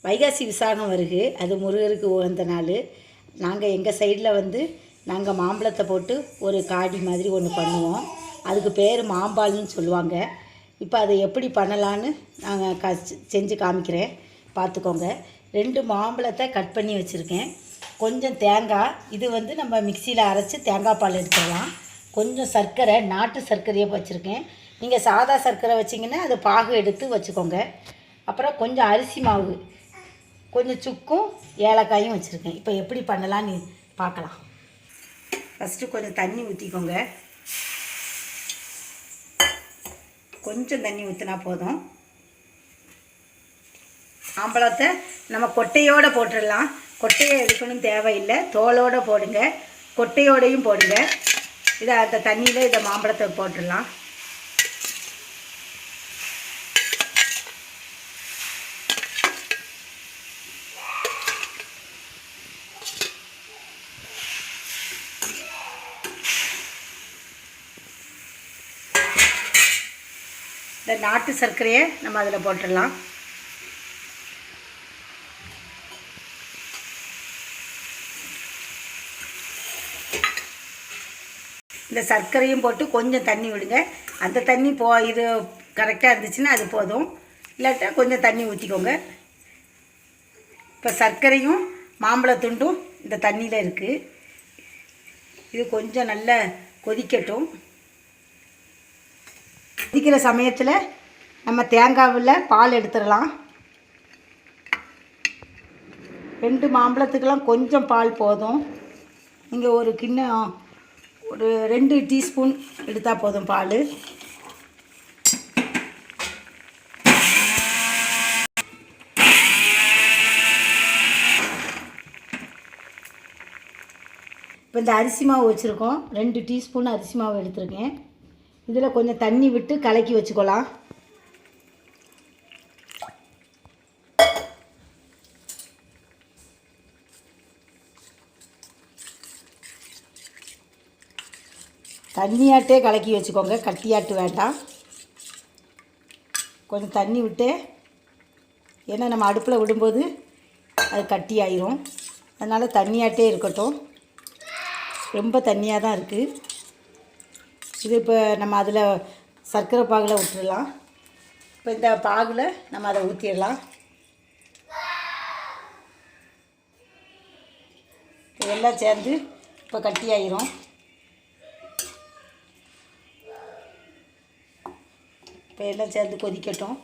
வைகாசி விசாகம் வருது. அது முருகருக்கு உகந்த நாள். நாங்கள் எங்கள் சைடில் வந்து நாங்கள் மாம்பழத்தை போட்டு ஒரு காடி மாதிரி ஒன்று பண்ணுவோம். அதுக்கு பேர் மாம்பால்னு சொல்லுவாங்க. இப்போ அதை எப்படி பண்ணலான்னு நாங்கள் செஞ்சு காமிக்கிறேன், பார்த்துக்கோங்க. 2 மாம்பழத்தை கட் பண்ணி வச்சுருக்கேன். கொஞ்சம் தேங்காய், இது வந்து நம்ம மிக்சியில் அரைச்சி தேங்காய் பால் எடுத்துடலாம். கொஞ்சம் சர்க்கரை, நாட்டு சர்க்கரையை வச்சுருக்கேன். நீங்கள் சாதா சர்க்கரை வச்சிங்கன்னா அது பாகு எடுத்து வச்சுக்கோங்க. அப்புறம் கொஞ்சம் அரிசி மாவு, கொஞ்சம் சுக்கும் ஏலக்காயும் வச்சுருக்கேன். இப்போ எப்படி பண்ணலான்னு பார்க்கலாம். ஃபஸ்ட்டு கொஞ்சம் தண்ணி ஊற்றிக்கோங்க. கொஞ்சம் தண்ணி ஊற்றினா போதும். மாம்பழத்தை நம்ம கொட்டையோடு போட்டுடலாம். கொட்டையை எடுக்கணும் தேவையில்லை, தோலோடு போடுங்க, கொட்டையோடையும் போடுங்க. இதை அந்த தண்ணியில் இதை மாம்பழத்தை போட்டுடலாம். இந்த நாட்டு சர்க்கரையை நம்ம அதில் போட்டுடலாம். இந்த சர்க்கரையும் போட்டு கொஞ்சம் தண்ணி விடுங்க. அந்த தண்ணி இது கரெக்டாக இருந்துச்சுன்னா அது போதும், இல்லாட்டா கொஞ்சம் தண்ணி ஊற்றிக்கோங்க. இப்போ சர்க்கரையும் மாம்பழத்துண்டும் இந்த தண்ணியில் இருக்குது. இது கொஞ்சம் நல்லா கொதிக்கட்டும். கொதிக்கிற சமயத்தில் நம்ம தேங்காவில் பால் எடுத்துடலாம். 2 மாம்பழத்துக்கெல்லாம் கொஞ்சம் பால் போதும். நீங்கள் ஒரு கிண்ணம் ஒரு 2 டீஸ்பூன் எடுத்தால் போதும் பால். இப்போ இந்த அரிசி மாவு வச்சுருக்கோம். 2 டீஸ்பூன் அரிசி மாவு எடுத்துருக்கேன். இதில் கொஞ்சம் தண்ணி விட்டு கலக்கி வச்சுக்கலாம். தண்ணியாட்டே கலக்கி வச்சுக்கோங்க, கட்டியாட்டு வேண்டாம். கொஞ்சம் தண்ணி விட்டு, ஏன்னா நம்ம அடுப்பில் விடும்போது அது கட்டி ஆயிரும். அதனால் தண்ணியாட்டே இருக்கட்டும். ரொம்ப தண்ணியாக தான் இருக்குது இது. இப்போ நம்ம அதில் சர்க்கரை பாகில் விட்டுடலாம். இப்போ இந்த பாகில் நம்ம அதை ஊற்றிடலாம். இதெல்லாம் சேர்ந்து இப்போ கட்டி ஆயிரும். இப்போ எல்லாம் சேர்ந்து கொதிக்கட்டும்.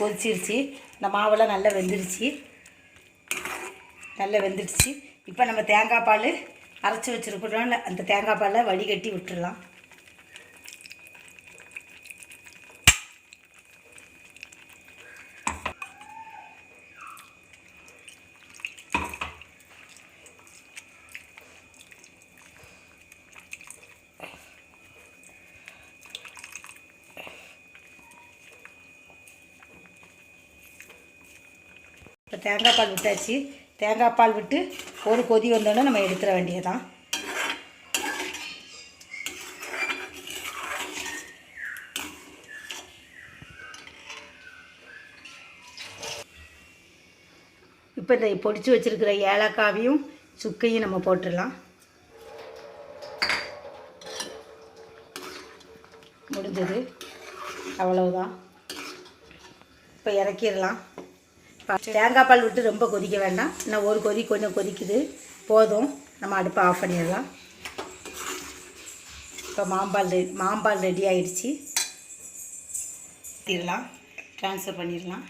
கொதிச்சிருச்சு. இந்த மாவெல்லாம் நல்லா வெந்துடுச்சு. இப்போ நம்ம தேங்காய் பால் அரைச்சி வச்சுருக்கிறோம்ல, அந்த தேங்காய் பாலை வடிகட்டி விட்டுடலாம். இப்போ தேங்காய் பால் விட்டாச்சு. தேங்காய் பால் விட்டு ஒரு கொதி வந்தோடனே நம்ம எடுத்துட வேண்டியதான். இப்போ இந்த பொடிச்சு வச்சுருக்கிற ஏலக்காவையும் சுக்கையும் நம்ம போட்டுடலாம். முடிஞ்சது, அவ்வளவுதான். இப்போ இறக்கிடலாம். தேங்காய் பால் விட்டு ரொம்ப கொதிக்க வேண்டாம். இன்னும் ஒரு கொதி கொஞ்சம் கொதிக்குது, போதும். நம்ம அடுப்பை ஆஃப் பண்ணிடலாம். இப்போ மாம்பால் ரெடி ஆகிடுச்சு. ஊற்றிடலாம், ட்ரான்ஸ்ஃபர் பண்ணிடலாம்.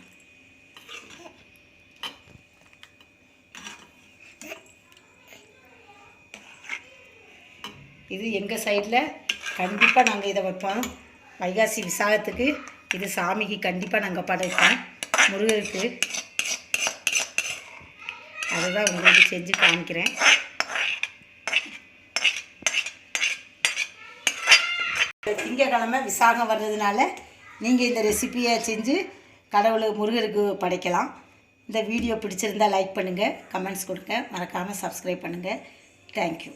இது எங்கள் சைடில் கண்டிப்பாக நாங்கள் இதை வைப்போம். வைகாசி விசாகத்துக்கு இது சாமிக்கு கண்டிப்பாக நாங்கள் படைப்போம், முருகருக்கு. அதுதான் உங்களுக்கு செஞ்சு காமிக்கிறேன். திங்கக்கிழமை விசாகம் வர்றதுனால நீங்கள் இந்த ரெசிப்பியை செஞ்சு கடவுளுக்கு முருகருக்கு படைக்கலாம். இந்த வீடியோ பிடிச்சிருந்தால் லைக் பண்ணுங்கள், கமெண்ட்ஸ் கொடுங்க, மறக்காமல் சப்ஸ்கிரைப் பண்ணுங்கள். தேங்க்யூ.